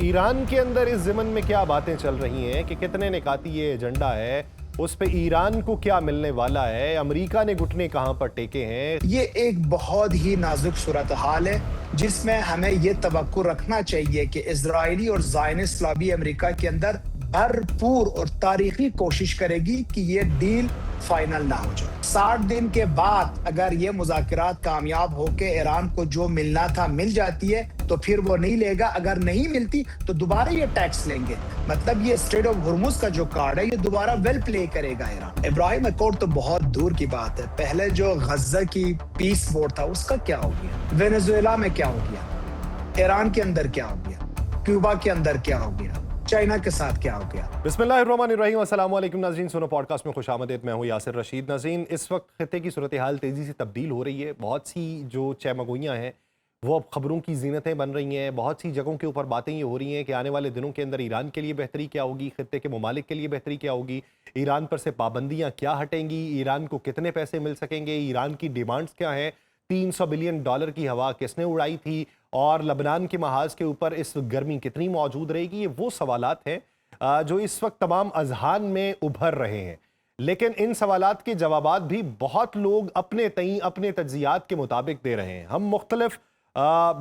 ایران کے اندر اس ضمن میں کیا باتیں چل رہی ہیں کہ کتنے نکاتی یہ ایجنڈا ہے، اس پہ ایران کو کیا ملنے والا ہے، امریکہ نے گھٹنے کہاں پر ٹیکے ہیں؟ یہ ایک بہت ہی نازک صورتحال ہے جس میں ہمیں یہ توقع رکھنا چاہیے کہ اسرائیلی اور زائنسٹ لابی امریکہ کے اندر بھرپور اور تاریخی کوشش کرے گی کہ یہ ڈیل فائنل نہ ہو جائے۔ 60 دن کے بعد اگر یہ مذاکرات کامیاب ہو کے ایران کو جو ملنا تھا مل جاتی ہے تو پھر وہ نہیں لے گا، اگر نہیں ملتی تو دوبارہ یہ ٹیکس لیں گے۔ مطلب یہ اسٹریٹ آف ہرمز کا جو کارڈ ہے یہ دوبارہ ویل پلے کرے گا ایران۔ ابراہیم اکورڈ تو بہت دور کی بات ہے، پہلے جو غزہ کی پیس بورڈ تھا اس کا کیا ہو گیا، وینزویلا میں کیا ہو گیا، ایران کے اندر کیا ہو گیا، کیوبا کے اندر کیا ہو گیا، چائنا کے ساتھ کیا ہو گیا۔ بسم اللہ الرحمن الرحیم، السلام علیکم ناظرین، سونو پوڈ کاسٹ میں خوش آمدید، میں ہوں یاسر رشید۔ ناظرین، اس وقت خطے کی صورتحال تیزی سے تبدیل ہو رہی ہے، بہت سی جو چہمگوئیاں ہیں وہ اب خبروں کی زینتیں بن رہی ہیں، بہت سی جگہوں کے اوپر باتیں یہ ہو رہی ہیں کہ آنے والے دنوں کے اندر ایران کے لیے بہتری کیا ہوگی، خطے کے ممالک کے لیے بہتری کیا ہوگی، ایران پر سے پابندیاں کیا ہٹیں گی، ایران کو کتنے پیسے مل سکیں گے، ایران کی ڈیمانڈز کیا ہیں، $300 بلین کی ہوا کس نے اڑائی تھی، اور لبنان کے محاذ کے اوپر اس گرمی کتنی موجود رہے گی۔ یہ وہ سوالات ہیں جو اس وقت تمام اذہان میں ابھر رہے ہیں، لیکن ان سوالات کے جوابات بھی بہت لوگ اپنے تئیں اپنے تجزیات کے مطابق دے رہے ہیں۔ ہم مختلف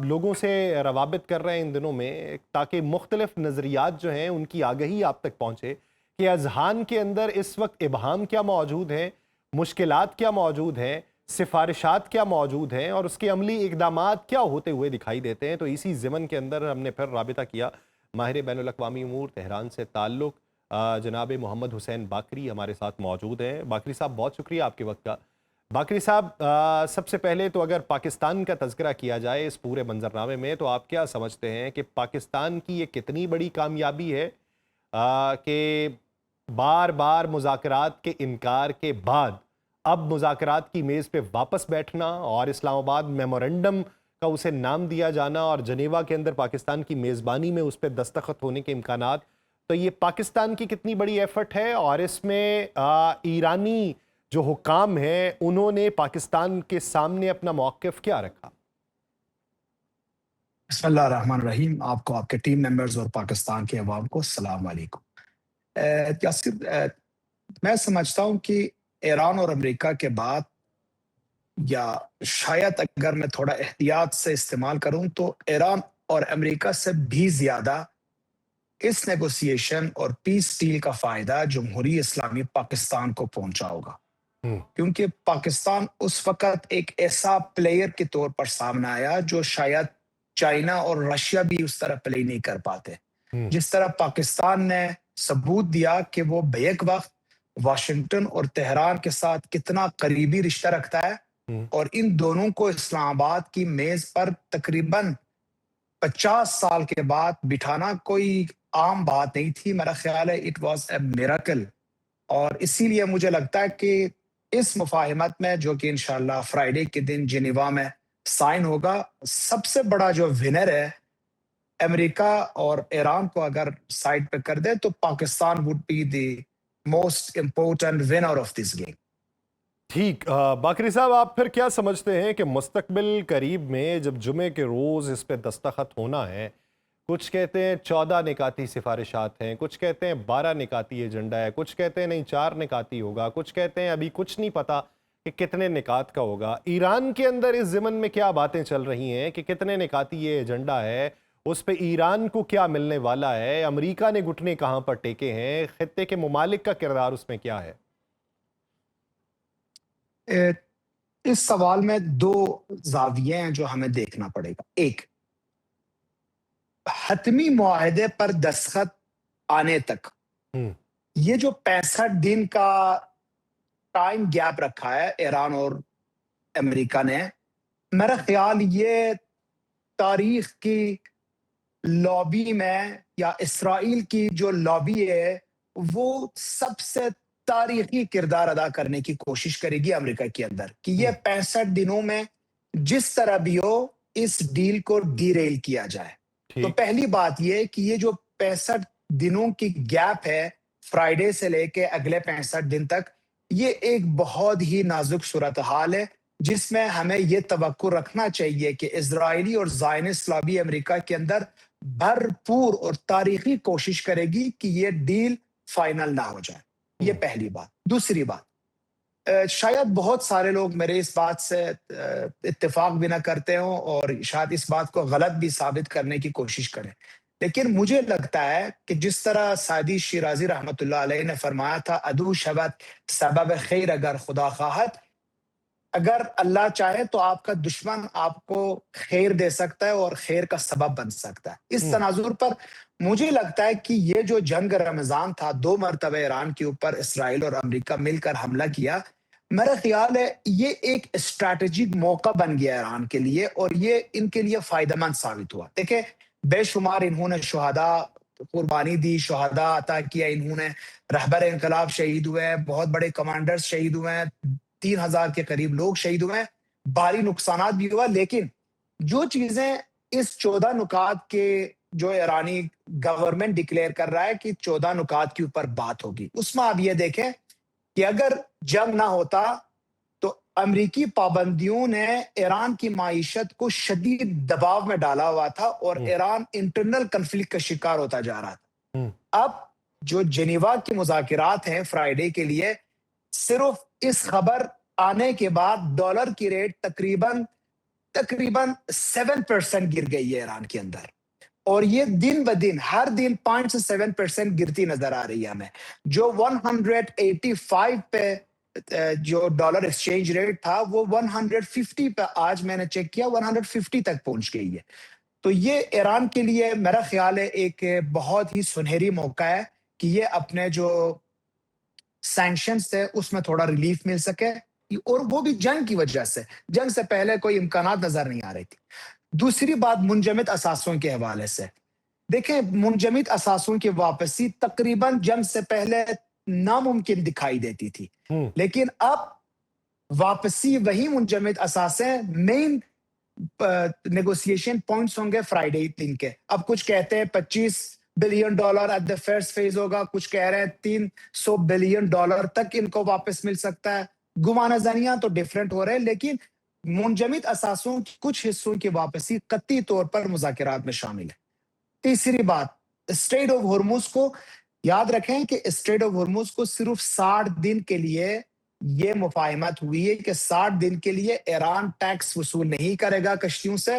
لوگوں سے روابط کر رہے ہیں ان دنوں میں تاکہ مختلف نظریات جو ہیں ان کی آگہی آپ تک پہنچے کہ اذہان کے اندر اس وقت ابہام کیا موجود ہیں، مشکلات کیا موجود ہیں، سفارشات کیا موجود ہیں اور اس کے عملی اقدامات کیا ہوتے ہوئے دکھائی دیتے ہیں۔ تو اسی ضمن کے اندر ہم نے پھر رابطہ کیا ماہر بین الاقوامی امور تہران سے تعلق جناب محمد حسین باقری ہمارے ساتھ موجود ہیں۔ باقری صاحب، بہت شکریہ آپ کے وقت کا۔ باقری صاحب، سب سے پہلے تو اگر پاکستان کا تذکرہ کیا جائے اس پورے منظرنامے میں تو آپ کیا سمجھتے ہیں کہ پاکستان کی یہ کتنی بڑی کامیابی ہے کہ بار بار مذاکرات کے انکار کے بعد اب مذاکرات کی میز پہ واپس بیٹھنا اور اسلام آباد میمورنڈم کا اسے نام دیا جانا اور جنیوا کے اندر پاکستان کی میزبانی میں اس پہ دستخط ہونے کے امکانات، تو یہ پاکستان کی کتنی بڑی ایفرٹ ہے اور اس میں ایرانی جو حکام ہیں انہوں نے پاکستان کے سامنے اپنا موقف کیا رکھا؟ بسم اللہ الرحمن الرحیم، آپ کو، آپ کے ٹیم ممبرز اور پاکستان کے عوام کو السلام علیکم۔ یاسر، میں سمجھتا ہوں کہ ایران اور امریکہ کے بعد، یا شاید اگر میں تھوڑا احتیاط سے استعمال کروں تو ایران اور امریکہ سے بھی زیادہ اس نیگوسیشن اور پیس ڈیل کا فائدہ جمہوری اسلامی پاکستان کو پہنچا ہوگا، کیونکہ پاکستان اس وقت ایک ایسا پلیئر کے طور پر سامنے آیا جو شاید چائنا اور رشیا بھی اس طرح پلے نہیں کر پاتے۔ جس طرح پاکستان نے ثبوت دیا کہ وہ بیک وقت واشنگٹن اور تہران کے ساتھ کتنا قریبی رشتہ رکھتا ہے، اور ان دونوں کو اسلام آباد کی میز پر تقریباً 50 سال کے بعد بٹھانا کوئی عام بات نہیں تھی۔ میرا خیال ہے اٹ واز اے میراکل، اور اسی لیے مجھے لگتا ہے کہ اس مفاہمت میں جو کہ انشاءاللہ فرائیڈے کے دن جنیوا میں سائن ہوگا، سب سے بڑا جو ونر ہے امریکہ اور ایران کو اگر سائڈ پہ کر دے تو Pakistan would be the most important winner of this game. ٹھیک، باقری صاحب، آپ پھر کیا سمجھتے ہیں کہ مستقبل قریب میں جب جمعے کے روز اس پہ دستخط ہونا ہے، کچھ کہتے ہیں 14 نکاتی سفارشات ہیں، کچھ کہتے ہیں 12 نکاتی ایجنڈا ہے، کچھ کہتے ہیں نہیں 4 نکاتی ہوگا، کچھ کہتے ہیں ابھی کچھ نہیں پتا کہ کتنے نکات کا ہوگا۔ ایران کے اندر اس ضمن میں کیا باتیں چل رہی ہیں کہ کتنے نکاتی یہ ایجنڈا ہے، اس پہ ایران کو کیا ملنے والا ہے، امریکہ نے گھٹنے کہاں پر ٹیکے ہیں، خطے کے ممالک کا کردار اس میں کیا ہے؟ اس سوال میں دو زاویے ہیں جو ہمیں دیکھنا پڑے گا۔ ایک، حتمی معاہدے پر دستخط آنے تک یہ جو 65 دن کا ٹائم گیپ رکھا ہے ایران اور امریکہ نے، میرا خیال یہ تاریخ کی لابی میں، یا اسرائیل کی جو لابی ہے، وہ سب سے تاریخی کردار ادا کرنے کی کوشش کرے گی امریکہ کے اندر کہ یہ 65 دنوں میں جس طرح بھی ہو اس ڈیل کو ڈی ریل کیا جائے۔ تو پہلی بات یہ کہ یہ جو 65 دنوں کی گیپ ہے فرائیڈے سے لے کے اگلے 65 دن تک، یہ ایک بہت ہی نازک صورتحال ہے جس میں ہمیں یہ توقع رکھنا چاہیے کہ اسرائیلی اور زائنسٹ لابی امریکہ کے اندر بھرپور اور تاریخی کوشش کرے گی کہ یہ ڈیل فائنل نہ ہو جائے. یہ پہلی بات. دوسری بات، شاید بہت سارے لوگ میرے اس بات سے اتفاق بھی نہ کرتے ہوں اور شاید اس بات کو غلط بھی ثابت کرنے کی کوشش کریں، لیکن مجھے لگتا ہے کہ جس طرح سعدی شیرازی رحمۃ اللہ علیہ نے فرمایا تھا، ادو شبت سبب خیر اگر خدا خواہد، اگر اللہ چاہے تو آپ کا دشمن آپ کو خیر دے سکتا ہے اور خیر کا سبب بن سکتا ہے. اس تناظر پر مجھے لگتا ہے کہ یہ جو جنگ رمضان تھا، 2 مرتبہ ایران کے اوپر اسرائیل اور امریکہ مل کر حملہ کیا، میرا خیال ہے یہ ایک اسٹریٹجک موقع بن گیا ایران کے لیے اور یہ ان کے لیے فائدہ مند ثابت ہوا. دیکھیں، بے شمار انہوں نے شہداء قربانی دی، شہداء عطا کیا، انہوں نے رہبر انقلاب شہید ہوئے ہیں، بہت بڑے کمانڈرز شہید ہوئے ہیں، 3,000 کے قریب لوگ شہید ہوئے ہیں، بھاری نقصانات بھی ہوا. لیکن جو چیزیں اس 14 نکات کے جو ایرانی گورنمنٹ ڈکلیئر کر رہا ہے کہ 14 نکات کے اوپر بات ہوگی، اس میں آپ یہ دیکھیں کہ اگر جنگ نہ ہوتا تو امریکی پابندیوں نے ایران کی معیشت کو شدید دباؤ میں ڈالا ہوا تھا اور ایران انٹرنل کنفلکٹ کا شکار ہوتا جا رہا تھا. اب جو جنیوا کے مذاکرات ہیں فرائیڈے کے لیے، صرف اس خبر آنے کے بعد ڈالر کی ریٹ تقریباً 7% گر گئی ہے ایران کے اندر، اور یہ دن بدن ہر دن 5 سے 7% گرتی نظر آ رہی ہے ہمیں. جو 185 پہ جو ڈالر ایکسچینج ریٹ تھا وہ 150 پہ، آج میں نے چیک کیا 150 تک پہنچ گئی ہے. تو یہ ایران کے لیے میرا خیال ہے ایک بہت ہی سنہری موقع ہے کہ یہ اپنے جو سینکشنز تھے اس میں تھوڑا ریلیف مل سکے، اور وہ بھی جنگ کی وجہ سے. جنگ سے پہلے کوئی امکانات نظر نہیں آ رہی تھی. دوسری بات، منجمد اثاثوں کے حوالے سے دیکھیں، منجمد اثاثوں کی واپسی تقریباً جنگ سے پہلے ناممکن دکھائی دیتی تھی، لیکن اب واپسی وہی منجمد اثاثے مین نیگوسیشن پوائنٹس ہوں گے فرائیڈے دن کے. اب کچھ کہتے ہیں $25 billion at the first phase ہوگا، کچھ کہہ رہے ہیں $300 بلین تک ان کو واپس مل سکتا ہے. گمان زنیاں تو ڈیفرنٹ ہو رہے ہیں، لیکن منجمد اثاثوں کی کچھ حصوں کی واپسی قطعی طور پر مذاکرات میں شامل ہے. تیسری بات، اسٹریٹ آف ہرمز کو یاد رکھیں کہ اسٹریٹ آف ہرمز کو صرف 60 دن کے لیے یہ مفاہمت ہوئی ہے کہ 60 دن کے لیے ایران ٹیکس وصول نہیں کرے گا کشتیوں سے،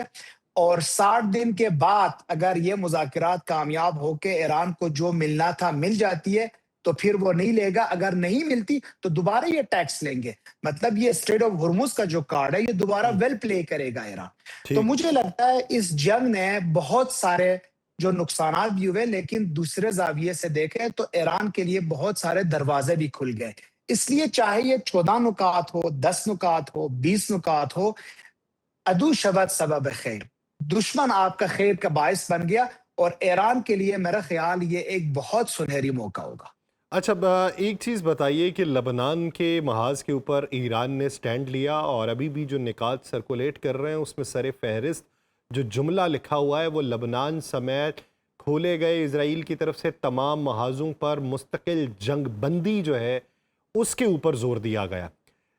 اور 60 دن کے بعد اگر یہ مذاکرات کامیاب ہو کے ایران کو جو ملنا تھا مل جاتی ہے تو پھر وہ نہیں لے گا، اگر نہیں ملتی تو دوبارہ یہ ٹیکس لیں گے. مطلب یہ اسٹریٹ آف ہرمز کا جو کارڈ ہے یہ دوبارہ ویل پلے کرے گا ایران. تو مجھے لگتا ہے اس جنگ نے بہت سارے جو نقصانات بھی ہوئے، لیکن دوسرے زاویے سے دیکھیں تو ایران کے لیے بہت سارے دروازے بھی کھل گئے. اس لیے چاہے یہ 14 نکات ہو، 10 نکات ہو، 20 نکات ہو، ادو شبت سبب خیر، دشمن آپ کا خیر کا باعث بن گیا، اور ایران کے لیے میرا خیال یہ ایک بہت سنہری موقع ہوگا. اچھا، ایک چیز بتائیے کہ لبنان کے محاذ کے اوپر ایران نے سٹینڈ لیا اور ابھی بھی جو نکات سرکولیٹ کر رہے ہیں اس میں سر فہرست جو جملہ لکھا ہوا ہے وہ لبنان سمیت کھولے گئے اسرائیل کی طرف سے تمام محاذوں پر مستقل جنگ بندی جو ہے اس کے اوپر زور دیا گیا.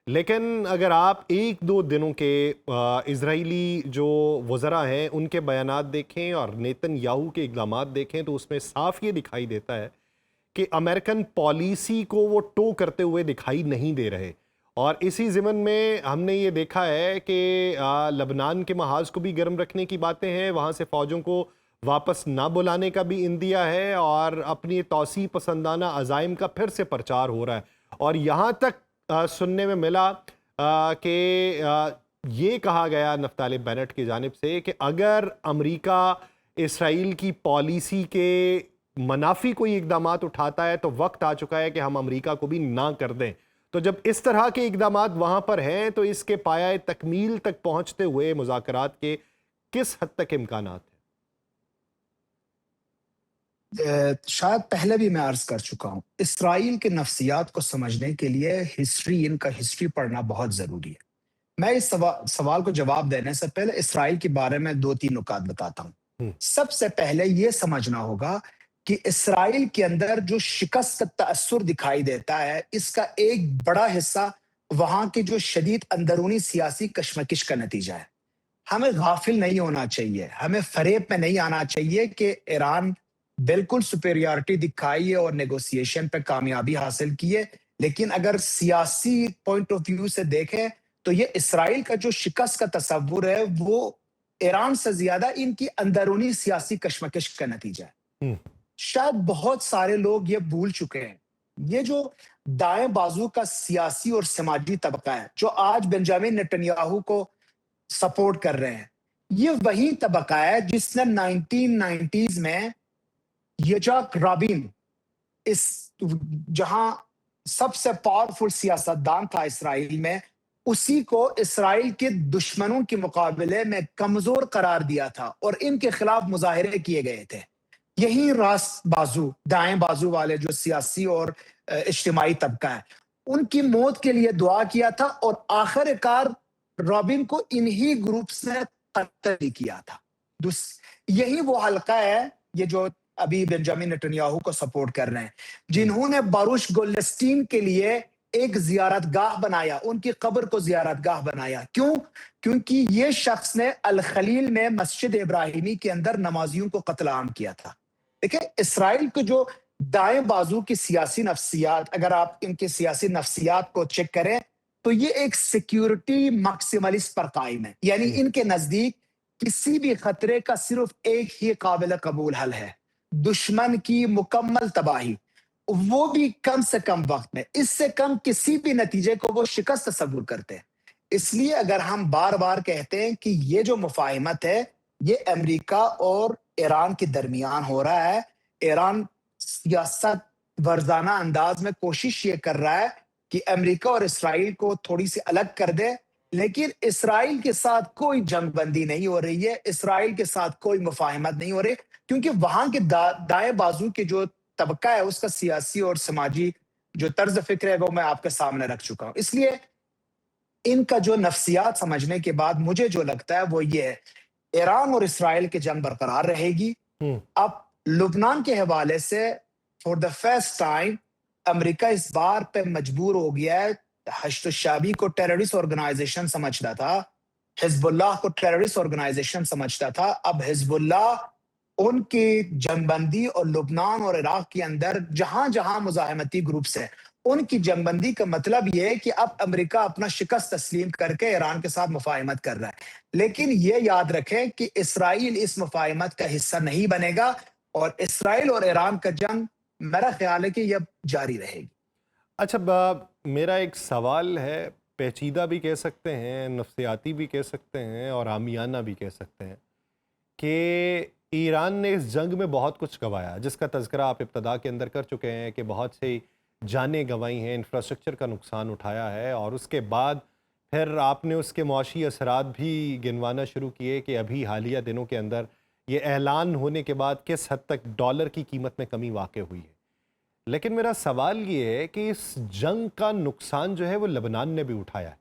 لیکن اگر آپ 1-2 دنوں کے اسرائیلی جو وزراء ہیں ان کے بیانات دیکھیں اور نیتن یاہو کے اقدامات دیکھیں تو اس میں صاف یہ دکھائی دیتا ہے کہ امریکن پالیسی کو وہ ٹو کرتے ہوئے دکھائی نہیں دے رہے. اور اسی ضمن میں ہم نے یہ دیکھا ہے کہ لبنان کے محاذ کو بھی گرم رکھنے کی باتیں ہیں، وہاں سے فوجوں کو واپس نہ بلانے کا بھی اندیہ ہے، اور اپنی توسیع پسندانہ عزائم کا پھر سے پرچار ہو رہا ہے. اور یہاں تک سننے میں ملا کہ یہ کہا گیا نفتالی بینٹ کی جانب سے کہ اگر امریکہ اسرائیل کی پالیسی کے منافی کوئی اقدامات اٹھاتا ہے تو وقت آ چکا ہے کہ ہم امریکہ کو بھی نہ کر دیں. تو جب اس طرح کے اقدامات وہاں پر ہیں تو اس کے پایہ تکمیل تک پہنچتے ہوئے مذاکرات کے کس حد تک امکانات ہیں؟ شاید پہلے بھی میں عرض کر چکا ہوں، اسرائیل کے نفسیات کو سمجھنے کے لیے ان کا ہسٹری پڑھنا بہت ضروری ہے. میں اس سوال کو جواب دینے سے پہلے اسرائیل کے بارے میں 2-3 نکات بتاتا ہوں. سب سے پہلے یہ سمجھنا ہوگا کہ اسرائیل کے اندر جو شکست کا تأثر دکھائی دیتا ہے، اس کا ایک بڑا حصہ وہاں کی جو شدید اندرونی سیاسی کشمکش کا نتیجہ ہے. ہمیں غافل نہیں ہونا چاہیے، ہمیں فریب میں نہیں آنا چاہیے کہ ایران بالکل سپیریارٹی دکھائی ہے اور نیگوسیشن پہ کامیابی حاصل کی ہے، لیکن اگر سیاسی پوائنٹ آف ویو سے دیکھیں تو یہ اسرائیل کا جو شکست کا تصور ہے وہ ایران سے زیادہ ان کی اندرونی سیاسی کشمکش کا نتیجہ ہے۔ ہوں، شاید بہت سارے لوگ یہ بھول چکے ہیں، یہ جو دائیں بازو کا سیاسی اور سماجی طبقہ ہے جو آج بنجامن نتنیاہو کو سپورٹ کر رہے ہیں، یہ وہی طبقہ ہے جس نے 1990s میں یچاک رابین، اس جہاں سب سے پاورفل سیاستدان تھا اسرائیل میں، اسی کو اسرائیل کے دشمنوں کے مقابلے میں کمزور قرار دیا تھا اور ان کے خلاف مظاہرے کیے گئے تھے۔ یہی راست بازو، دائیں بازو والے جو سیاسی اور اجتماعی طبقہ ہے، ان کی موت کے لیے دعا کیا تھا اور آخر کار رابن کو انہی گروپس نے قتل بھی کیا تھا۔ یہی وہ حلقہ ہے، یہ جو ابھی بنجامن نتنیاہو کو سپورٹ کر رہے ہیں، جنہوں نے باروش گولڈسٹین کے لیے ایک زیارت گاہ بنایا، ان کی قبر کو زیارت گاہ بنایا۔ کیوں؟ کیونکہ یہ شخص نے الخلیل میں مسجد ابراہیمی کے اندر نمازیوں کو قتل عام کیا تھا۔ دیکھیں، اسرائیل کو جو دائیں بازو کی سیاسی نفسیات، اگر آپ ان کی سیاسی نفسیات کو چیک کریں تو یہ ایک سیکیورٹی ماکسیملسٹ پر قائم ہے، یعنی ان کے نزدیک کسی بھی خطرے کا صرف ایک ہی قابل قبول حل ہے: دشمن کی مکمل تباہی، وہ بھی کم سے کم وقت میں، اس سے کم کسی بھی نتیجے کو وہ شکست تصور کرتے ہیں۔ اس لیے اگر ہم بار بار کہتے ہیں کہ یہ جو مفاہمت ہے یہ امریکہ اور ایران کے درمیان ہو رہا ہے، ایران سیاست ورزانہ انداز میں کوشش یہ کر رہا ہے کہ امریکہ اور اسرائیل کو تھوڑی سی الگ کر دے، لیکن اسرائیل کے ساتھ کوئی جنگ بندی نہیں ہو رہی ہے، اسرائیل کے ساتھ کوئی مفاہمت نہیں ہو رہی، کیونکہ وہاں کے دائیں بازو کے جو طبقہ ہے اس کا سیاسی اور سماجی جو طرز فکر ہے وہ میں آپ کے سامنے رکھ چکا ہوں۔ اس لیے ان کا جو نفسیات سمجھنے کے بعد مجھے جو لگتا ہے وہ یہ ہے، ایران اور اسرائیل کی جنگ برقرار رہے گی۔ ہوں، اب لبنان کے حوالے سے فور دا فرسٹ ٹائم امریکہ اس بار پہ مجبور ہو گیا ہے۔ حشد الشعبی کو ٹیررسٹ آرگنائزیشن سمجھتا تھا، حزب اللہ کو ٹیررسٹ آرگنائزیشن سمجھتا تھا، اب حزب اللہ ان کی جنگ بندی اور لبنان اور عراق کے اندر جہاں جہاں مزاحمتی گروپس ہیں ان کی جنگ بندی کا مطلب یہ ہے کہ اب امریکہ اپنا شکست تسلیم کر کے ایران کے ساتھ مفاہمت کر رہا ہے، لیکن یہ یاد رکھیں کہ اسرائیل اس مفاہمت کا حصہ نہیں بنے گا اور اسرائیل اور ایران کا جنگ میرا خیال ہے کہ یہ جاری رہے گی۔ اچھا میرا ایک سوال ہے، پیچیدہ بھی کہہ سکتے ہیں، نفسیاتی بھی کہہ سکتے ہیں اور عامیانہ بھی کہہ سکتے ہیں، کہ ایران نے اس جنگ میں بہت کچھ گنوایا، جس کا تذکرہ آپ ابتدا کے اندر کر چکے ہیں کہ بہت سی جانیں گنوائی ہیں، انفراسٹرکچر کا نقصان اٹھایا ہے، اور اس کے بعد پھر آپ نے اس کے معاشی اثرات بھی گنوانا شروع کیے کہ ابھی حالیہ دنوں کے اندر یہ اعلان ہونے کے بعد کس حد تک ڈالر کی قیمت میں کمی واقع ہوئی ہے۔ لیکن میرا سوال یہ ہے کہ اس جنگ کا نقصان جو ہے وہ لبنان نے بھی اٹھایا ہے،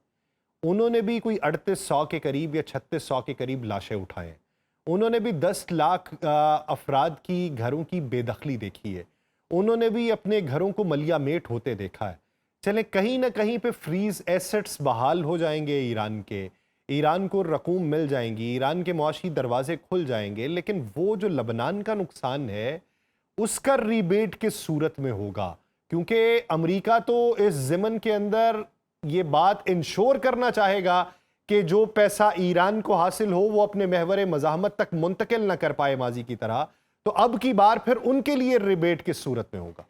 انہوں نے بھی کوئی 3800 کے قریب یا 3600 کے قریب لاشیں اٹھائے ہیں، انہوں نے بھی 10 لاکھ افراد کی گھروں کی بے دخلی دیکھی ہے، انہوں نے بھی اپنے گھروں کو ملیا میٹ ہوتے دیکھا ہے۔ چلیں کہیں نہ کہیں پہ فریز ایسٹس بحال ہو جائیں گے ایران کو رقوم مل جائیں گی، ایران کے معاشی دروازے کھل جائیں گے، لیکن وہ جو لبنان کا نقصان ہے اس کا ریبیٹ کس صورت میں ہوگا؟ کیونکہ امریکہ تو اس ضمن کے اندر یہ بات انشور کرنا چاہے گا کہ جو پیسہ ایران کو حاصل ہو وہ اپنے محور مزاحمت تک منتقل نہ کر پائے ماضی کی طرح، تو اب کی بار پھر ان کے لیے ریبیٹ کس صورت میں ہوگا؟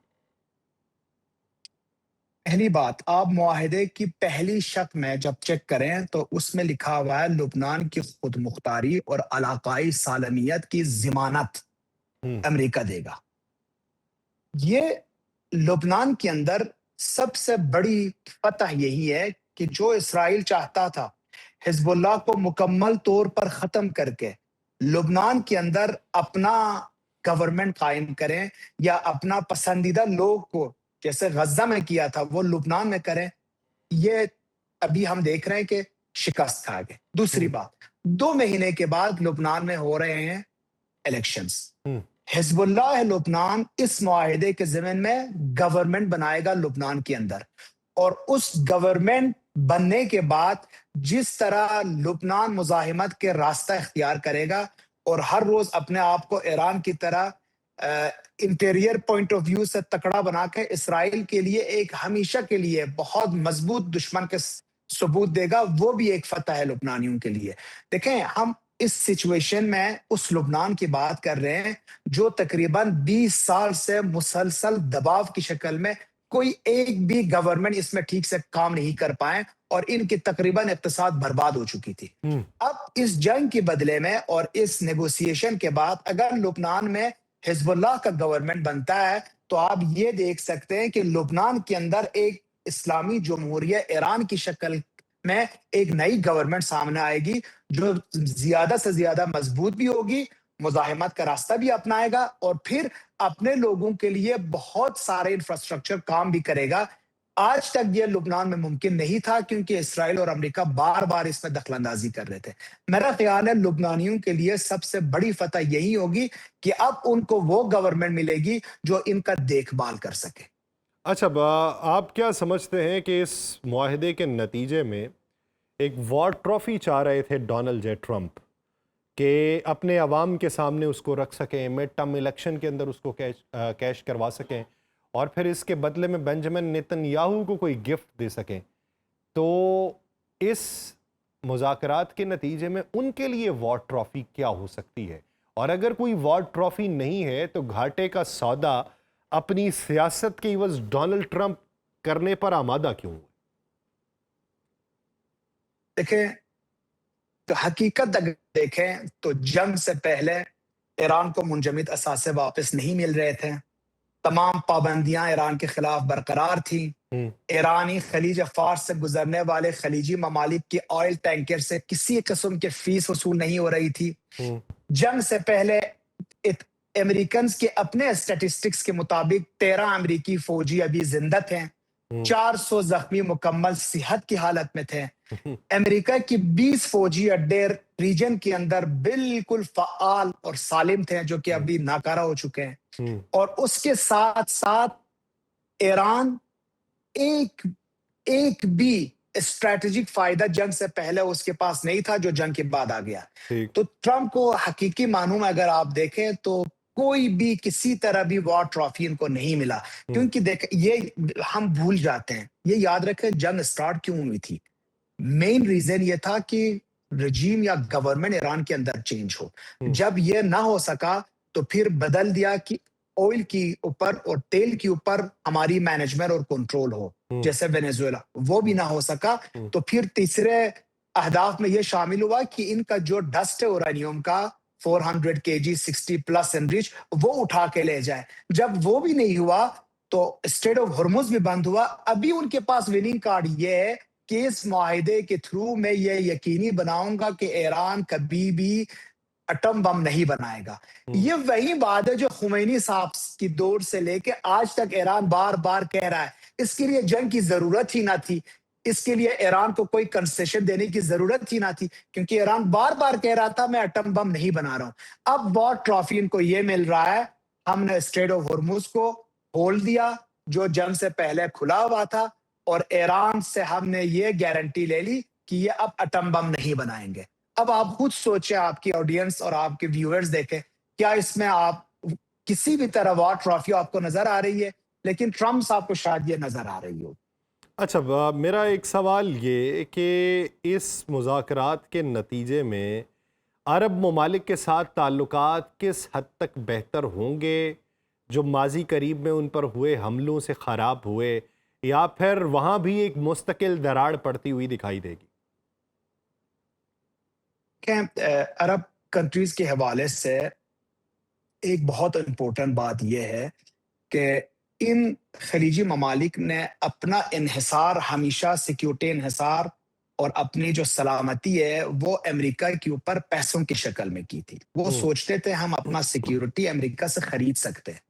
پہلی بات، آپ معاہدے کی پہلی شرط میں جب چیک کریں تو اس میں لکھا ہوا ہے لبنان کی خود مختاری اور علاقائی سالمیت کی ضمانت ہوں، امریکہ دے گا۔ یہ لبنان کے اندر سب سے بڑی فتح یہی ہے کہ جو اسرائیل چاہتا تھا حزب اللہ کو مکمل طور پر ختم کر کے لبنان کے اندر اپنا گورنمنٹ قائم کریں یا اپنا پسندیدہ لوگ کو جیسے غزہ میں کیا تھا وہ لبنان میں کریں، یہ ابھی ہم دیکھ رہے ہیں کہ شکست کھا گئے۔ دوسری ہوں، بات، 2 مہینے کے بعد لبنان میں ہو رہے ہیں الیکشنز، ہوں، حزب اللہ لبنان اس معاہدے کے ضمن میں گورنمنٹ بنائے گا لبنان کے اندر، اور اس گورنمنٹ بننے کے بعد جس طرح لبنان مزاحمت کے راستہ اختیار کرے گا اور ہر روز اپنے آپ کو ایران کی طرح انٹیریئر پوائنٹ آف ویو سے تکڑا بنا کے اسرائیل کے لیے ایک ہمیشہ کے لیے بہت مضبوط دشمن کے ثبوت دے گا، وہ بھی ایک فتح ہے لبنانیوں کے لیے۔ دیکھیں، ہم اس سچویشن میں اس لبنان کی بات کر رہے ہیں جو تقریباً 20 سال سے مسلسل دباؤ کی شکل میں کوئی ایک بھی گورنمنٹ اس میں ٹھیک سے کام نہیں کر پائے اور ان کی تقریباً اقتصاد برباد ہو چکی تھی۔ اب اس جنگ کے بدلے میں اور اس نیگوسیشن کے بعد اگر لبنان میں حزب اللہ کا گورنمنٹ بنتا ہے تو آپ یہ دیکھ سکتے ہیں کہ لبنان کے اندر ایک اسلامی جمہوریہ ایران کی شکل میں ایک نئی گورنمنٹ سامنے آئے گی جو زیادہ سے زیادہ مضبوط بھی ہوگی، مزاحمت کا راستہ بھی اپنائے گا اور پھر اپنے لوگوں کے لیے بہت سارے انفراسٹرکچر کام بھی کرے گا۔ آج تک یہ لبنان میں ممکن نہیں تھا کیونکہ اسرائیل اور امریکہ بار بار اس میں دخل اندازی کر رہے تھے۔ میرا خیال ہے لبنانیوں کے لیے سب سے بڑی فتح یہی ہوگی کہ اب ان کو وہ گورنمنٹ ملے گی جو ان کا دیکھ بھال کر سکے۔ اچھا، آپ کیا سمجھتے ہیں کہ اس معاہدے کے نتیجے میں ایک وار ٹرافی چاہ رہے تھے ڈونلڈ جے ٹرمپ کہ اپنے عوام کے سامنے اس کو رکھ سکیں، مڈ ٹرم الیکشن کے اندر اس کو کیش کروا سکیں اور پھر اس کے بدلے میں بنجمن نیتن یاہو کو کوئی گفٹ دے سکیں، تو اس مذاکرات کے نتیجے میں ان کے لیے وار ٹرافی کیا ہو سکتی ہے؟ اور اگر کوئی وار ٹرافی نہیں ہے تو گھاٹے کا سودا اپنی سیاست کے عوض ڈونلڈ ٹرمپ کرنے پر آمادہ کیوں ہوئے؟ دیکھیں، تو حقیقت اگر دیکھیں تو جنگ سے پہلے ایران کو منجمد اثاثے واپس نہیں مل رہے تھے، تمام پابندیاں ایران کے خلاف برقرار تھیں، ایرانی خلیج فارس سے گزرنے والے خلیجی ممالک کی آئل ٹینکر سے کسی قسم کی فیس وصول نہیں ہو رہی تھی۔ جنگ سے پہلے امریکنز کے اپنے اسٹیٹسٹکس کے مطابق 13 امریکی فوجی ابھی زندہ تھے، 400 زخمی مکمل صحت کی حالت میں تھے۔ امریکہ کی 20 فوجی اڈے ریجن کے اندر بالکل فعال اور سالم تھے جو کہ ابھی ناکارہ ہو چکے ہیں، اور اس کے ساتھ ساتھ ایران ایک بھی اسٹریٹجک فائدہ جنگ سے پہلے اس کے پاس نہیں تھا جو جنگ کے بعد آ گیا۔ تو ٹرمپ کو حقیقی معنوں میں اگر آپ دیکھیں تو کوئی بھی کسی طرح بھی وار ٹرافی ان کو نہیں ملا، کیونکہ دیکھیں یہ ہم بھول جاتے ہیں، یہ یاد رکھیں جنگ سٹارٹ کیوں ہوئی تھی۔ مین ریزن یہ تھا کہ رجیم یا گورنمنٹ ایران کے اندر چینج ہو۔ جب یہ نہ ہو سکا تو پھر بدل دیا کہ آئل کی اوپر اور تیل کے اوپر ہماری مینجمنٹ اور کنٹرول ہو، جیسے وینیزویلا، وہ بھی نہ ہو سکا تو پھر تیسرے اہداف میں یہ شامل ہوا کہ ان کا جو ڈسٹ ہے اورانیم کا 400 kg 60 پلس انریچ وہ اٹھا کے لے جائے۔ جب وہ بھی نہیں ہوا تو اسٹریٹ آف ہرمز بھی بند ہوا۔ ابھی ان کے پاس وننگ کارڈ یہ ہے کہ اس معاہدے کے تھرو میں یہ یقینی بناؤں گا کہ ایران کبھی بھی اٹم بم نہیں بنائے گا۔ یہ وہی بات ہے جو خمینی صاحب کی دور سے لے کے آج تک ایران بار بار کہہ رہا ہے۔ اس کے لیے جنگ کی ضرورت ہی نہ تھی، اس کے لیے ایران کو کوئی کنسیشن دینے کی ضرورت ہی نہ تھی، کیونکہ ایران بار بار کہہ رہا تھا میں اٹم بم نہیں بنا رہا ہوں۔ اب وار ٹرافی ان کو یہ مل رہا ہے، ہم نے اسٹریٹ آف ہرمز کو کھول دیا جو جنگ سے پہلے کھلا ہوا تھا، اور ایران سے ہم نے یہ گارنٹی لے لی کہ یہ اب اٹم بم نہیں بنائیں گے۔ اب آپ خود سوچیں، آپ کی آڈینس اور آپ کے ویورز دیکھیں، کیا اس میں آپ کسی بھی طرح وار ٹرافی آپ کو نظر آ رہی ہے؟ لیکن ٹرمپ صاحب کو شاید یہ نظر آ رہی ہو۔ اچھا، میرا ایک سوال یہ کہ اس مذاکرات کے نتیجے میں عرب ممالک کے ساتھ تعلقات کس حد تک بہتر ہوں گے جو ماضی قریب میں ان پر ہوئے حملوں سے خراب ہوئے، یا پھر وہاں بھی ایک مستقل دراڑ پڑتی ہوئی دکھائی دے گی؟ کہ عرب کنٹریز کے حوالے سے ایک بہت امپورٹنٹ بات یہ ہے کہ ان خلیجی ممالک نے اپنا انحصار ہمیشہ سیکیورٹی انحصار اور اپنی جو سلامتی ہے وہ امریکہ کے اوپر پیسوں کی شکل میں کی تھی۔ وہ سوچتے تھے ہم اپنا سیکیورٹی امریکہ سے خرید سکتے ہیں،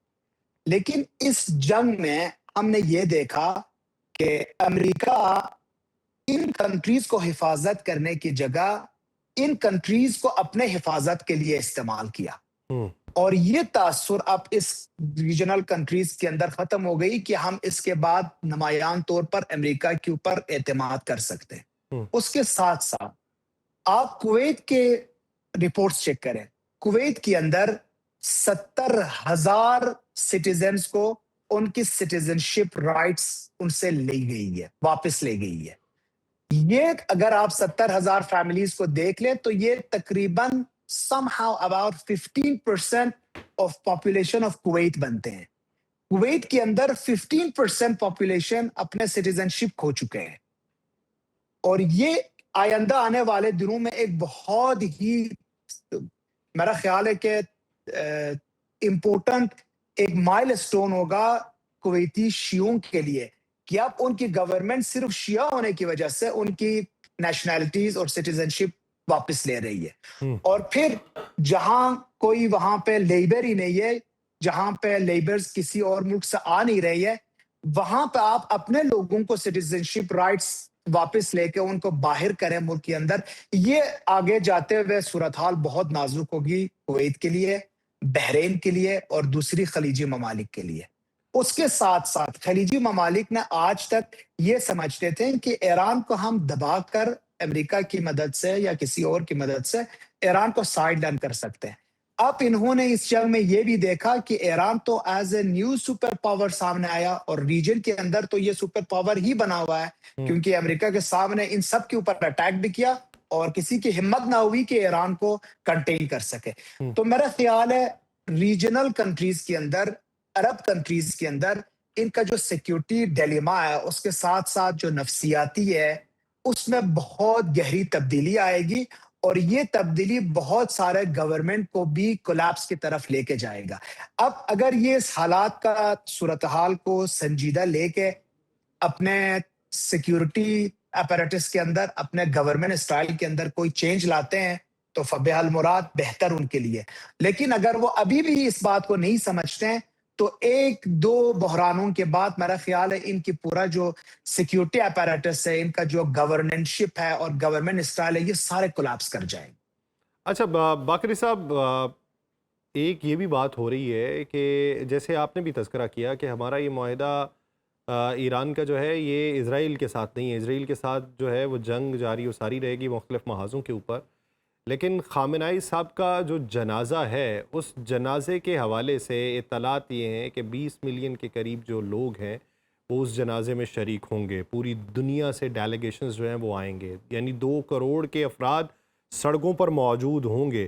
لیکن اس جنگ میں ہم نے یہ دیکھا کہ امریکہ ان کنٹریز کو حفاظت کرنے کی جگہ ان کنٹریز کو اپنے حفاظت کے لیے استعمال کیا۔ اور یہ تاثر اب اس ریجنل کنٹریز کے اندر ختم ہو گئی کہ ہم اس کے بعد نمایاں طور پر امریکہ کے اوپر اعتماد کر سکتے ہیں. ہوں، اس کے ساتھ ساتھ آپ کویت کے رپورٹس چیک کریں. کویت کے اندر 70,000 سٹیزنز کو ان کی سٹیزنشپ رائٹس ان سے لی گئی ہے، واپس لے گئی ہے. یہ اگر آپ 70,000 فیملیز کو دیکھ لیں تو یہ تقریباً somehow about 15% of population of Kuwait بنتے ہیں. کویت کے اندر 15% پاپولیشن اپنے سٹیزنشپ کھو چکے ہیں، اور یہ آئندہ آنے والے دنوں میں ایک بہت ہی میرا خیال ہے کہ امپورٹنٹ ایک مائل اسٹون ہوگا کویتی شیعوں کے لیے، کہ اب ان کی گورنمنٹ صرف شیعہ ہونے کی وجہ سے ان کی نیشنلٹیز اور سٹیزنشپ واپس لے رہی ہے. ہوں، اور پھر جہاں کوئی وہاں پہ لیبر ہی نہیں ہے، جہاں پہ لیبرز کسی اور ملک سے آ نہیں رہی ہے، وہاں پہ آپ اپنے لوگوں کو سٹیزنشپ رائٹس واپس لے کے ان کو باہر کریں ملک کے اندر. یہ آگے جاتے ہوئے صورتحال بہت نازک ہوگی کویت کے لیے، بحرین کے لیے اور دوسری خلیجی ممالک کے لیے. اس کے ساتھ ساتھ خلیجی ممالک نے آج تک یہ سمجھتے تھے کہ ایران کو ہم دبا کر امریکہ کی مدد سے یا کسی اور کی مدد سے ایران کو سائیڈ لائن کر سکتے ہیں. اب انہوں نے اس جنگ میں یہ بھی دیکھا کہ ایران تو as a new super power سامنے آیا، اور ریجن کے اندر تو یہ سپر پاور ہی بنا ہوا ہے، ہوں، کیونکہ امریکہ کے سامنے ان سب کے اوپر اٹیک بھی کیا اور کسی کی ہمت نہ ہوئی کہ ایران کو کنٹین کر سکے. ہوں. تو میرا خیال ہے ریجنل کنٹریز کے اندر، عرب کنٹریز کے اندر ان کا جو سیکیورٹی ڈیلیما ہے، اس کے ساتھ ساتھ جو نفسیاتی ہے، اس میں بہت گہری تبدیلی آئے گی، اور یہ تبدیلی بہت سارے گورنمنٹ کو بھی کولیپس کی طرف لے کے جائے گا. اب اگر یہ اس حالات کا صورتحال کو سنجیدہ لے کے اپنے سیکیورٹی اپیریٹس کے اندر، اپنے گورنمنٹ اسٹائل کے اندر کوئی چینج لاتے ہیں تو فبہ المراد بہتر ان کے لیے. لیکن اگر وہ ابھی بھی اس بات کو نہیں سمجھتے ہیں تو ایک دو بحرانوں کے بعد میرا خیال ہے ان کی پورا جو سیکیورٹی اپیریٹس ہے، ان کا جو گورننسشپ ہے اور گورنمنٹ اسٹائل ہے، یہ سارے کولیپس کر جائیں گے. اچھا باقری صاحب، ایک یہ بھی بات ہو رہی ہے کہ جیسے آپ نے بھی تذکرہ کیا کہ ہمارا یہ معاہدہ ایران کا جو ہے یہ اسرائیل کے ساتھ نہیں ہے. اسرائیل کے ساتھ جو ہے وہ جنگ جاری و ساری رہے گی مختلف محاذوں کے اوپر، لیکن خامنہئی صاحب کا جو جنازہ ہے اس جنازے کے حوالے سے اطلاعات یہ ہیں کہ 20 ملین کے قریب جو لوگ ہیں وہ اس جنازے میں شریک ہوں گے. پوری دنیا سے ڈیلیگیشنز جو ہیں وہ آئیں گے، یعنی 2 کروڑ کے افراد سڑکوں پر موجود ہوں گے.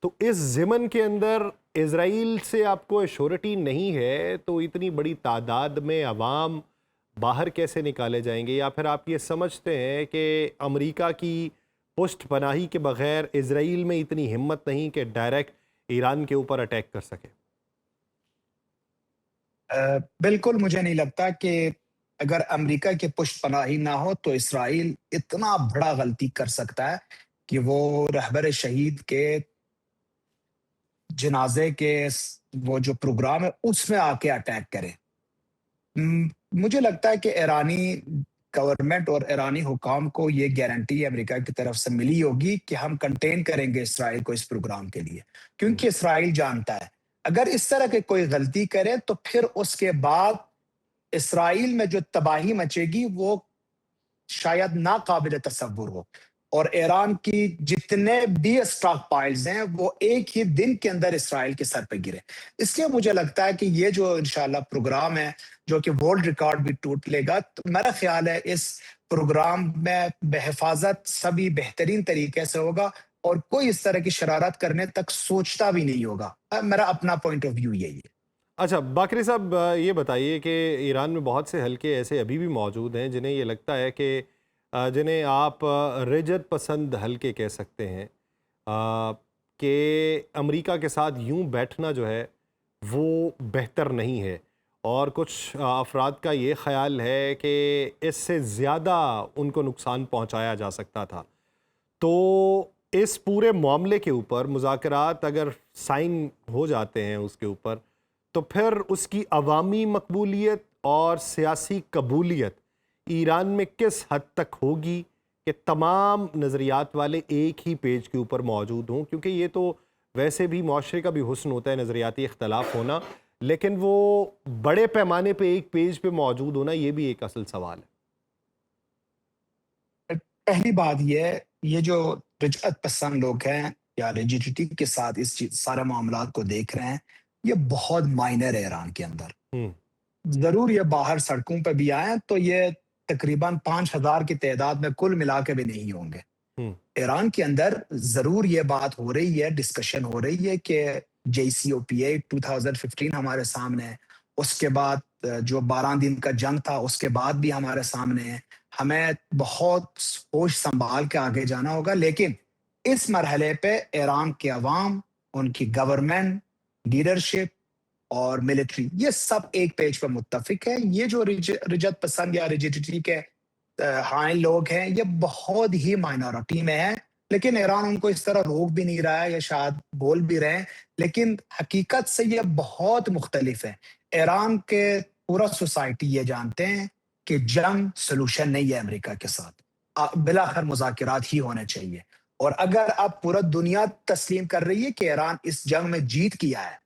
تو اس ضمن کے اندر اسرائیل سے آپ کو ایشورٹی نہیں ہے تو اتنی بڑی تعداد میں عوام باہر کیسے نکالے جائیں گے؟ یا پھر آپ یہ سمجھتے ہیں کہ امریکہ کی پشت پناہی کے بغیر اسرائیل میں اتنی ہمت نہیں کہ ڈائریکٹ ایران کے اوپر اٹیک کر سکے؟ بالکل مجھے نہیں لگتا کہ اگر امریکہ کے پشت پناہی نہ ہو تو اسرائیل اتنا بڑا غلطی کر سکتا ہے کہ وہ رہبر شہید کے جنازے کے وہ جو پروگرام ہے اس میں آ کے اٹیک کرے. مجھے لگتا ہے کہ ایرانی گورنمنٹ اور ایرانی حکام کو یہ گارنٹی امریکہ کی طرف سے ملی ہوگی کہ ہم کنٹین کریں گے اسرائیل کو اس پروگرام کے لیے، کیونکہ اسرائیل جانتا ہے اگر اس طرح کی کوئی غلطی کرے تو پھر اس کے بعد اسرائیل میں جو تباہی مچے گی وہ شاید ناقابل تصور ہو، اور ایران کی جتنے بھی اسٹاک پائلز ہیں وہ ایک ہی دن کے اندر اسرائیل کے سر پہ گرے. اس لیے مجھے لگتا ہے کہ یہ جو انشاءاللہ پروگرام ہے جو کہ ورلڈ ریکارڈ بھی ٹوٹ لے گا، تو میرا خیال ہے اس پروگرام میں بحفاظت سبھی بہترین طریقے سے ہوگا اور کوئی اس طرح کی شرارت کرنے تک سوچتا بھی نہیں ہوگا. میرا اپنا پوائنٹ آف ویو یہی ہے. اچھا باقری صاحب، یہ بتائیے کہ ایران میں بہت سے حلقے ایسے ابھی بھی موجود ہیں جنہیں یہ لگتا ہے کہ جنہیں آپ رجت پسند حلقے کہہ سکتے ہیں، کہ امریکہ کے ساتھ یوں بیٹھنا جو ہے وہ بہتر نہیں ہے، اور کچھ افراد کا یہ خیال ہے کہ اس سے زیادہ ان کو نقصان پہنچایا جا سکتا تھا. تو اس پورے معاملے کے اوپر مذاکرات اگر سائن ہو جاتے ہیں اس کے اوپر، تو پھر اس کی عوامی مقبولیت اور سیاسی قبولیت ایران میں کس حد تک ہوگی کہ تمام نظریات والے ایک ہی پیج کے اوپر موجود ہوں؟ کیونکہ یہ تو ویسے بھی معاشرے کا بھی حسن ہوتا ہے نظریاتی اختلاف ہونا، لیکن وہ بڑے پیمانے پہ ایک پیج پہ موجود ہونا یہ بھی ایک اصل سوال ہے۔ پہلی بات یہ جو رجعت پسند لوگ ہیں یا ریجیڈیٹی کے ساتھ سارے معاملات کو دیکھ رہے ہیں، یہ بہت مائنر ہے ایران کے اندر۔ ہوں ضرور یہ باہر سڑکوں پہ بھی آئیں تو یہ تقریباً 5,000 کی تعداد میں کل ملا کے بھی نہیں ہوں گے۔ ہوں ایران کے اندر ضرور یہ بات ہو رہی ہے، ڈسکشن ہو رہی ہے کہ JCPOA 2015 ہمارے سامنے ہے، اس کے بعد جو 12 دن کا جنگ تھا اس کے بعد بھی ہمارے سامنے ہے۔ ہمیں بہت ہوش سنبھال کے آگے جانا ہوگا، لیکن اس مرحلے پہ ایران کے عوام، ان کی گورنمنٹ، لیڈرشپ اور ملٹری، یہ سب ایک پیج پہ متفق ہے۔ یہ جو رجت پسند یا ریجیڈیٹی کے حائل لوگ ہیں، یہ بہت ہی مائنورٹی میں ہیں، لیکن ایران ان کو اس طرح روک بھی نہیں رہا ہے یا شاید بول بھی رہے ہیں، لیکن حقیقت سے یہ بہت مختلف ہے۔ ایران کے پورا سوسائٹی یہ جانتے ہیں کہ جنگ سلوشن نہیں ہے امریکہ کے ساتھ، بلاخر مذاکرات ہی ہونے چاہیے۔ اور اگر اب پورا دنیا تسلیم کر رہی ہے کہ ایران اس جنگ میں جیت کیا ہے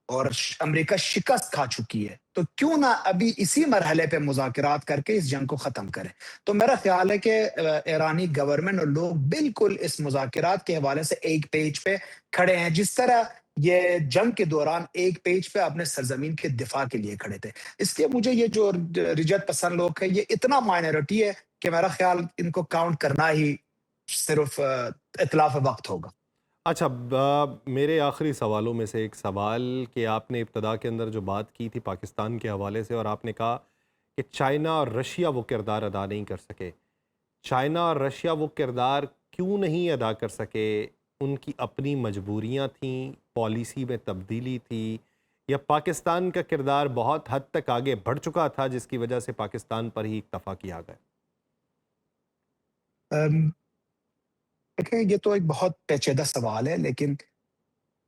اور امریکہ شکست کھا چکی ہے، تو کیوں نہ ابھی اسی مرحلے پہ مذاکرات کر کے اس جنگ کو ختم کریں۔ تو میرا خیال ہے کہ ایرانی گورنمنٹ اور لوگ بالکل اس مذاکرات کے حوالے سے ایک پیج پہ کھڑے ہیں، جس طرح یہ جنگ کے دوران ایک پیج پہ اپنے سرزمین کے دفاع کے لیے کھڑے تھے۔ اس لیے مجھے یہ جو رجت پسند لوگ ہیں، یہ اتنا مائنورٹی ہے کہ میرا خیال ان کو کاؤنٹ کرنا ہی صرف اتلاف وقت ہوگا۔ اچھا، میرے آخری سوالوں میں سے ایک سوال کہ آپ نے ابتدا کے اندر جو بات کی تھی پاکستان کے حوالے سے، اور آپ نے کہا کہ چائنا اور رشیا وہ کردار ادا نہیں کر سکے۔ چائنا اور رشیا وہ کردار کیوں نہیں ادا کر سکے؟ ان کی اپنی مجبوریاں تھیں، پالیسی میں تبدیلی تھی، یا پاکستان کا کردار بہت حد تک آگے بڑھ چکا تھا جس کی وجہ سے پاکستان پر ہی اکتفا کیا گیا؟ دیکھیں، یہ تو ایک بہت پیچیدہ سوال ہے، لیکن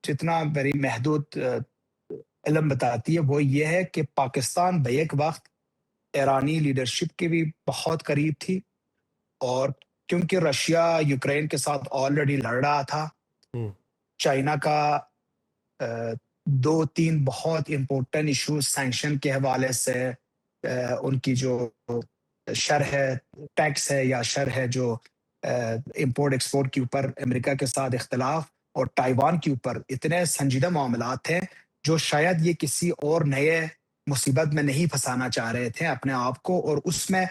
جتنا میری محدود علم بتاتی ہے وہ یہ ہے کہ پاکستان بیک وقت ایرانی لیڈرشپ کے بھی بہت قریب تھی، اور کیونکہ رشیا یوکرین کے ساتھ آلریڈی لڑ رہا تھا، ہوں چائنا کا دو تین بہت امپورٹنٹ ایشوز سینکشن کے حوالے سے، ان کی جو شرح ٹیکس ہے یا شرح جو امپورٹ ایکسپورٹ کے اوپر امریکہ کے ساتھ اختلاف، اور تائیوان کے اوپر اتنے سنجیدہ معاملات ہیں جو شاید یہ کسی اور نئے مصیبت میں نہیں پھنسانا چاہ رہے تھے اپنے آپ کو، اور اس میں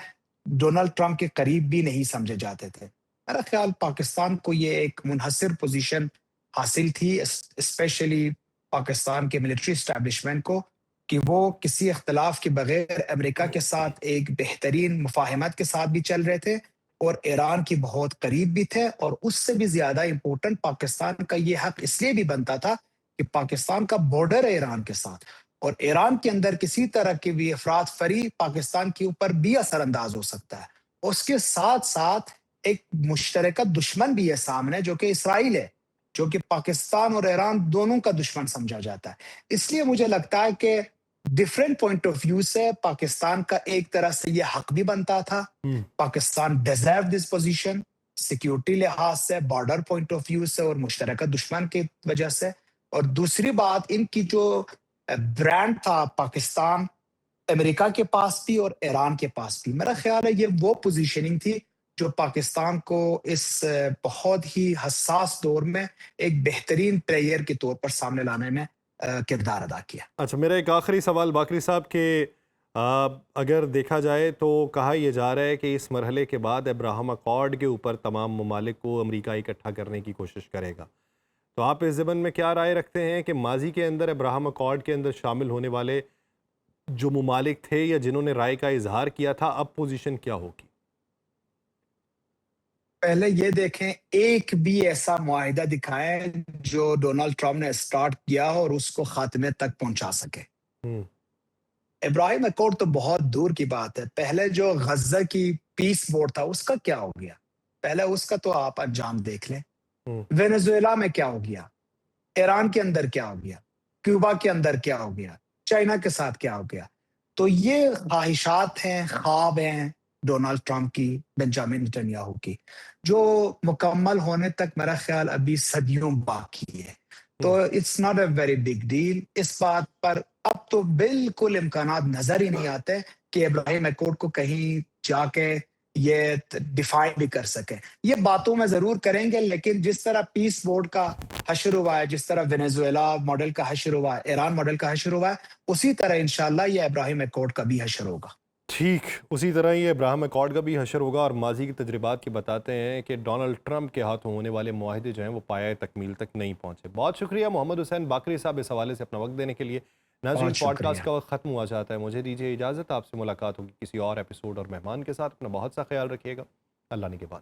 ڈونلڈ ٹرمپ کے قریب بھی نہیں سمجھے جاتے تھے۔ میرا خیال پاکستان کو یہ ایک منحصر پوزیشن حاصل تھی، اسپیشلی پاکستان کے ملٹری اسٹیبلشمنٹ کو، کہ وہ کسی اختلاف کے بغیر امریکہ کے ساتھ ایک بہترین مفاہمت کے ساتھ بھی چل رہے تھے، اور ایران کی بہت قریب بھی تھے، اور اس سے بھی زیادہ امپورٹنٹ پاکستان کا یہ حق اس لیے بھی بنتا تھا کہ پاکستان کا بارڈر ہے ایران کے ساتھ، اور ایران کے اندر کسی طرح کے بھی افراد فری پاکستان کے اوپر بھی اثر انداز ہو سکتا ہے۔ اس کے ساتھ ساتھ ایک مشترکہ دشمن بھی ہے سامنے، جو کہ اسرائیل ہے، جو کہ پاکستان اور ایران دونوں کا دشمن سمجھا جاتا ہے۔ اس لیے مجھے لگتا ہے کہ ڈفرینٹ پوائنٹ آف ویو سے پاکستان کا ایک طرح سے یہ حق بھی بنتا تھا، ہوں پاکستان ڈیزرو دس پوزیشن، سیکیورٹی لحاظ سے، بارڈر پوائنٹ آف ویو سے، اور مشترکہ دشمن کی وجہ سے۔ اور دوسری بات، ان کی جو برانڈ تھا پاکستان، امریکہ کے پاس بھی اور ایران کے پاس بھی، میرا خیال ہے یہ وہ پوزیشننگ تھی جو پاکستان کو اس بہت ہی حساس دور میں ایک بہترین پلیئر کے طور پر سامنے لانے میں کردار ادا کیا۔ اچھا، میرا ایک آخری سوال باقری صاحب کہ اگر دیکھا جائے تو کہا یہ جا رہا ہے کہ اس مرحلے کے بعد ابراہم اکارڈ کے اوپر تمام ممالک کو امریکہ اکٹھا کرنے کی کوشش کرے گا، تو آپ اس ضمن میں کیا رائے رکھتے ہیں کہ ماضی کے اندر ابراہم اکارڈ کے اندر شامل ہونے والے جو ممالک تھے یا جنہوں نے رائے کا اظہار کیا تھا، اب پوزیشن کیا ہوگی؟ پہلے یہ دیکھیں، ایک بھی ایسا معاہدہ دکھائیں جو ڈونلڈ ٹرمپ نے اسٹارٹ کیا اور اس کو خاتمے تک پہنچا سکے۔ ہوں ابراہیم اکارڈ تو بہت دور کی بات ہے، پہلے جو غزہ کی پیس بورڈ تھا اس کا کیا ہو گیا؟ پہلے اس کا تو آپ انجام دیکھ لیں۔ ہوں وینزویلا میں کیا ہو گیا؟ ایران کے اندر کیا ہو گیا؟ کیوبا کے اندر کیا ہو گیا؟ چائنا کے ساتھ کیا ہو گیا؟ تو یہ خواہشات ہیں، خواب ہیں ڈونلڈ ٹرمپ کی، بنجامن نتنیاہو کی، جو مکمل ہونے تک میرا خیال ابھی صدیوں باقی ہے۔ تو it's not a very big deal. اس بات پر اب تو بالکل امکانات نظر ہی نہیں آتے کہ ابراہیم ایکورڈ کو کہیں جا کے یہ ڈیفائن بھی کر سکیں. یہ باتوں میں ضرور کریں گے، لیکن جس طرح پیس بورڈ کا حشر ہوا ہے، جس طرح وینیزویلا ماڈل کا حشر ہوا ہے، ایران ماڈل کا حشر ہوا ہے، اسی طرح انشاءاللہ یہ ابراہیم ایکورڈ کا بھی حشر ہوگا. ٹھیک اسی طرح یہ ابراہیم ایکارڈ کا بھی حشر ہوگا، اور ماضی کی تجربات کی بتاتے ہیں کہ ڈونلڈ ٹرمپ کے ہاتھوں ہونے والے معاہدے جو ہیں وہ پایہ تکمیل تک نہیں پہنچے. بہت شکریہ محمد حسین باقری صاحب اس حوالے سے اپنا وقت دینے کے لیے. ناظرین، بہت پوڈ شکریہ. کاسٹ کا وقت ختم ہوا جاتا ہے، مجھے دیجیے اجازت. آپ سے ملاقات ہوگی کسی اور ایپیسوڈ اور مہمان کے ساتھ. اپنا بہت سا خیال رکھیے گا. اللہ نگہبان.